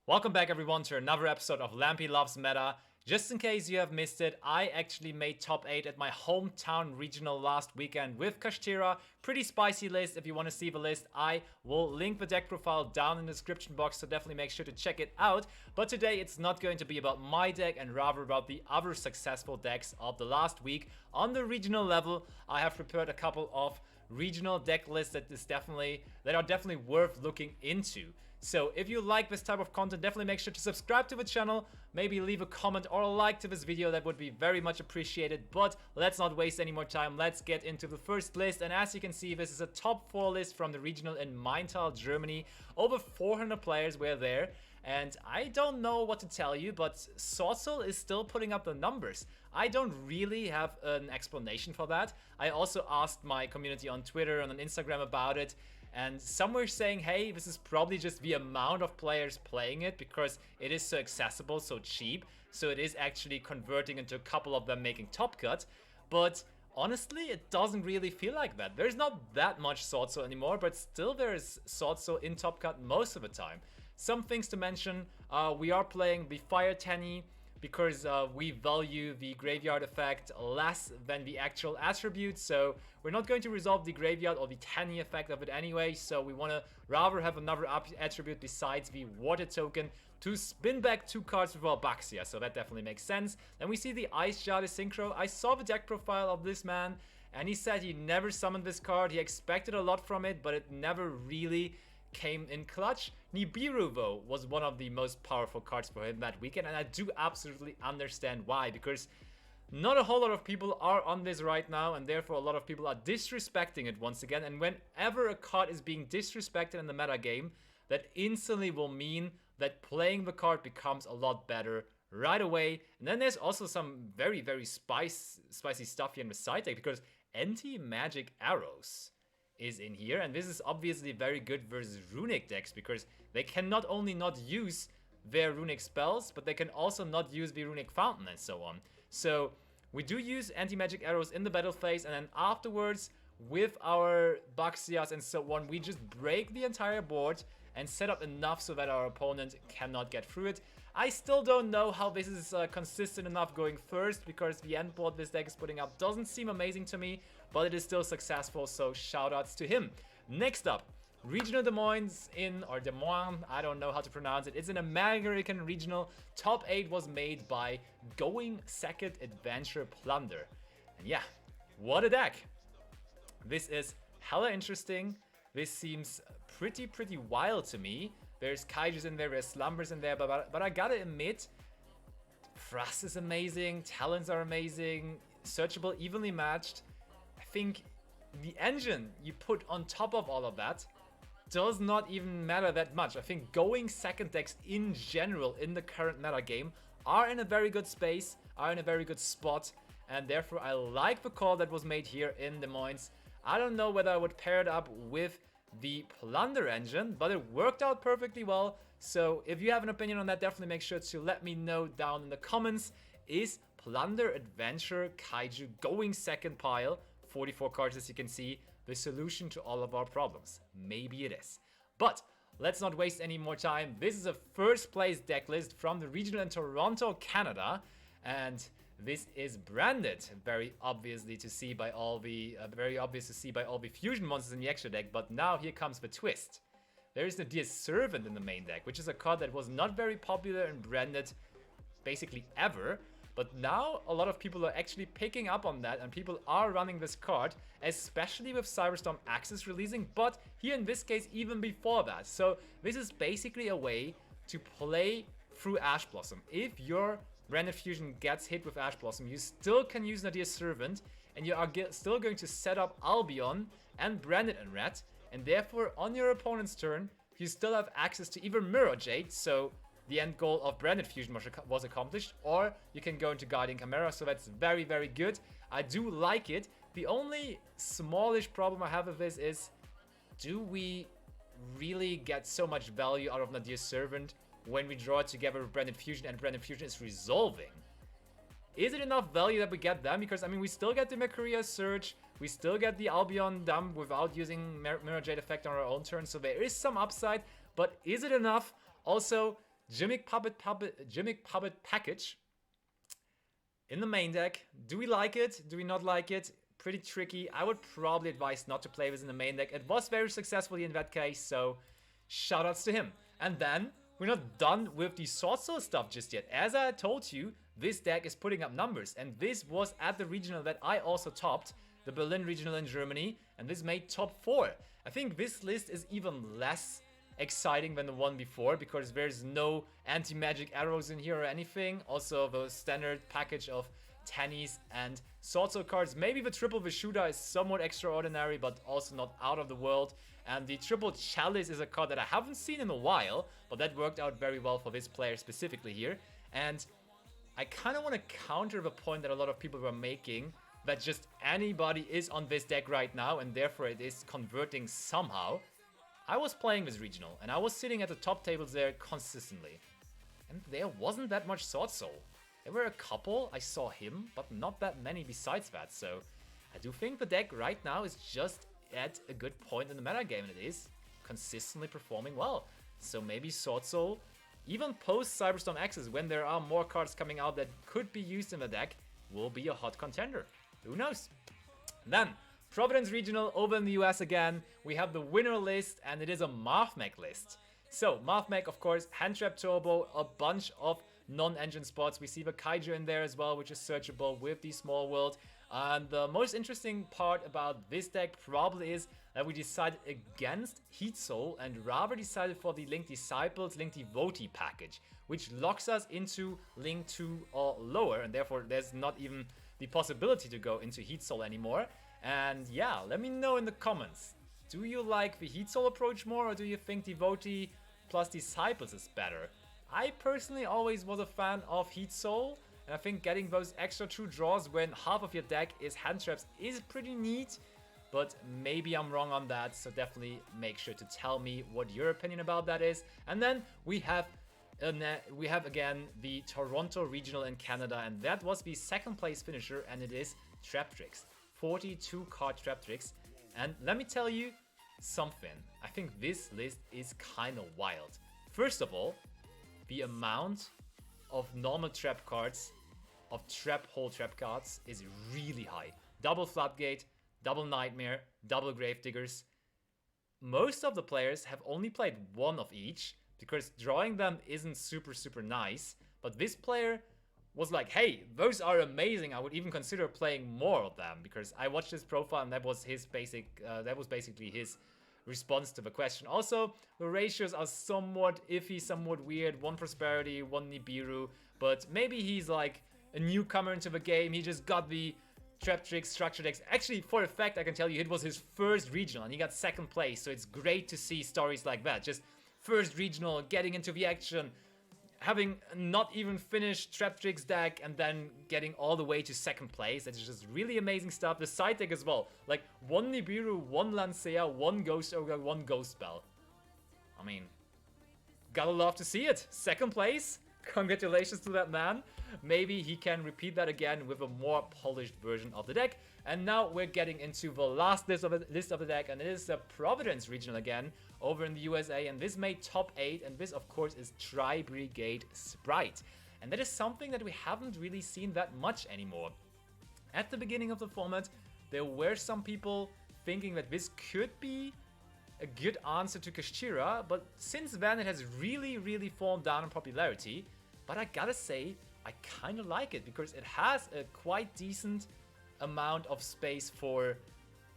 Welcome back everyone to another episode of Lampi Loves Meta. Just in case you have missed it, I actually made top 8 at my hometown regional last weekend with Kashtira. Pretty spicy list. If you want to see the list, I will link the deck profile down in the description box, so definitely make sure to check it out. But today it's not going to be about my deck and rather about the other successful decks of the last week. On the regional level, I have prepared a couple of regional deck lists that are definitely worth looking into. So if you like this type of content, definitely make sure to subscribe to the channel, maybe leave a comment or a like to this video, that would be very much appreciated. But let's not waste any more time, let's get into the first list. And as you can see, this is a top 4 list from the regional in Maintal, Germany. Over 400 players were there. And I don't know what to tell you, but Sorcel is still putting up the numbers. I don't really have an explanation for that. I also asked my community on Twitter and on Instagram about it, and some were saying, hey, this is probably just the amount of players playing it because it is so accessible, so cheap, so it is actually converting into a couple of them making top cut. But honestly, it doesn't really feel like that. There's not that much Sorcel anymore, but still there is Sorcel in top cut most of the time. Some things to mention, we are playing the Fire Tenny because we value the graveyard effect less than the actual attribute, so we're not going to resolve the graveyard or the Tenny effect of it anyway, so we want to rather have another attribute besides the water token to spin back 2 cards with our Baxia, so that definitely makes sense. Then we see the Ice Jade Synchro. I saw the deck profile of this man, and he said he never summoned this card. He expected a lot from it, but it never really came in clutch. Nibiru, though, was one of the most powerful cards for him that weekend, and I do absolutely understand why, because not a whole lot of people are on this right now, and therefore a lot of people are disrespecting it once again. And whenever a card is being disrespected in the meta game, that instantly will mean that playing the card becomes a lot better right away. And then there's also some very, very spicy stuff here in the side deck, because anti-magic arrows is in here, and this is obviously very good versus runic decks because they can not only not use their runic spells, but they can also not use the runic fountain and so on. So we do use anti-magic arrows in the battle phase, and then afterwards with our Baxias and so on, we just break the entire board and set up enough so that our opponent cannot get through it. I still don't know how this is consistent enough going first, because the end board this deck is putting up doesn't seem amazing to me, but it is still successful, so shoutouts to him. Next up, Regional Des Moines Des Moines, I don't know how to pronounce it. It's an American regional. Top 8 was made by Going Second Adventure Plunder. And yeah, what a deck. This is hella interesting. This seems pretty wild to me. There's Kaijus in there, there's Slumbers in there, but I gotta admit, Thrust is amazing, Talons are amazing, Searchable evenly matched. I think the engine you put on top of all of that does not even matter that much. I think going second decks in general in the current meta game are in a very good space, are in a very good spot, and therefore I like the call that was made here in Des Moines. I don't know whether I would pair it up with the Plunder engine, but it worked out perfectly well. So if you have an opinion on that, definitely make sure to let me know down in the comments. Is Plunder Adventure Kaiju going second pile, 44 cards as you can see, the solution to all of our problems? Maybe it is. But let's not waste any more time. This is a first place deck list from the regional in Toronto, Canada, and this is branded very obviously to see by all the fusion monsters in the extra deck. But now here comes the twist. There is the Dear Servant in the main deck, which is a card that was not very popular and branded basically ever. But now a lot of people are actually picking up on that, and people are running this card, especially with Cyberstorm Axis releasing, but here in this case even before that. So this is basically a way to play through Ash Blossom. If your Branded Fusion gets hit with Ash Blossom, you still can use Nadir's Servant, and you are still going to set up Albion and Branded in red, and therefore on your opponent's turn, you still have access to either Mirror Jade, so the end goal of Branded Fusion was accomplished, or you can go into Guardian Chimera, so that's very good. I do like it. The only smallish problem I have with this is, do we really get so much value out of Nadir's Servant when we draw it together with Branded Fusion and Branded Fusion is resolving? Is it enough value that we get them? Because, I mean, we still get the Mercuria Surge, we still get the Albion Dump without using Mirror Jade effect on our own turn, so there is some upside, but is it enough? Also, Gimmick Puppet package in the main deck. Do we like it? Do we not like it? Pretty tricky. I would probably advise not to play this in the main deck. It was very successfully in that case, so shoutouts to him. And then we're not done with the Sword Soul stuff just yet. As I told you, this deck is putting up numbers, and this was at the regional that I also topped, the Berlin regional in Germany, and this made top 4. I think this list is even less exciting than the one before because there's no anti-magic arrows in here or anything. Also, the standard package of Tannies and Sword Soul cards. Maybe the triple Vishuddha is somewhat extraordinary, but also not out of the world. And the triple Chalice is a card that I haven't seen in a while, but that worked out very well for this player specifically here. And I kind of want to counter the point that a lot of people were making, that just anybody is on this deck right now, and therefore it is converting somehow. I was playing this regional, and I was sitting at the top tables there consistently. And there wasn't that much Sword Soul. There were a couple, I saw him, but not that many besides that. So I do think the deck right now is just at a good point in the meta game, and it is consistently performing well. So maybe Sword Soul, even post Cyberstorm Access, when there are more cards coming out that could be used in the deck, will be a hot contender. Who knows? Then, Providence Regional over in the US again. We have the winner list, and it is a Mathmech list. So, Mathmech, of course, Hand Trap Turbo, a bunch of non-engine spots. We see the Kaiju in there as well, which is searchable with the Small World. And the most interesting part about this deck probably is that we decided against Heat Soul and rather decided for the Link Disciples, Link Devotee package, which locks us into Link 2 or lower, and therefore there's not even the possibility to go into Heat Soul anymore. And yeah, let me know in the comments. Do you like the Heat Soul approach more, or do you think Devotee plus Disciples is better? I personally always was a fan of Heat Soul, and I think getting those extra 2 draws when half of your deck is hand traps is pretty neat, but maybe I'm wrong on that, so definitely make sure to tell me what your opinion about that is. And then we have again the Toronto Regional in Canada, and that was the second place finisher, and it is Traptrix. 42 card Traptrix, and let me tell you something. I think this list is kind of wild. First of all, the amount of normal trap cards, of trap hole trap cards, is really high. Double Floodgate, double Nightmare, double Gravediggers. Most of the players have only played one of each, because drawing them isn't super nice, but this player was like, hey, those are amazing, I would even consider playing more of them, because I watched his profile and that was his basically his response to the question. Also, the ratios are somewhat iffy, somewhat weird. 1 Prosperity, 1 Nibiru, but maybe he's like a newcomer into the game. He just got the Traptrix structure decks. Actually, for a fact, I can tell you it was his first regional and he got 2nd place, so it's great to see stories like that. Just first regional, getting into the action, having not even finished Traptrix deck and then getting all the way to 2nd place. That's just really amazing stuff. The side deck as well, like 1 Nibiru, 1 Lancea, 1 Ghost Ogre, 1 Ghost Spell. I mean, gotta love to see it. 2nd place, congratulations to that man. Maybe he can repeat that again with a more polished version of the deck. And now we're getting into the last list of the deck, and it is the Providence Regional again over in the USA, and this made top 8, and this of course is Tri-Brigade Sprite. And that is something that we haven't really seen that much anymore. At the beginning of the format, there were some people thinking that this could be a good answer to Kashtira, but since then it has really fallen down in popularity. But I gotta say, I kinda like it, because it has a quite decent amount of space for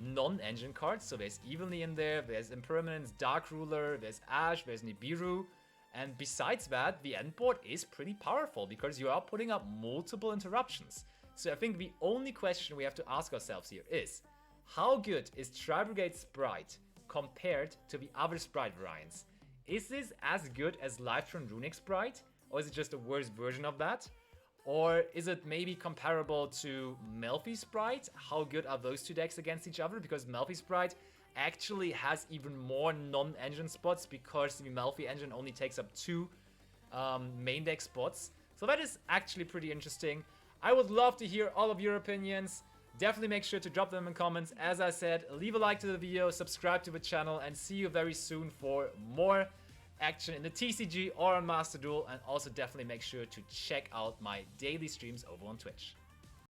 non-engine cards. So there's Evenly in there, there's Impermanence, Dark Ruler, there's Ash, there's Nibiru. And besides that, the end board is pretty powerful, because you are putting up multiple interruptions. So I think the only question we have to ask ourselves here is, how good is Tri-Brigade Sprite compared to the other Sprite variants? Is this as good as Livetron Runic Sprite? Or is it just a worse version of that? Or is it maybe comparable to Melfi Sprite? How good are those two decks against each other? Because Melfi Sprite actually has even more non-engine spots, because the Melfi engine only takes up 2 main deck spots. So that is actually pretty interesting. I would love to hear all of your opinions. Definitely make sure to drop them in comments. As I said, leave a like to the video, subscribe to the channel, and see you very soon for more action in the TCG or on Master Duel, and also definitely make sure to check out my daily streams over on Twitch.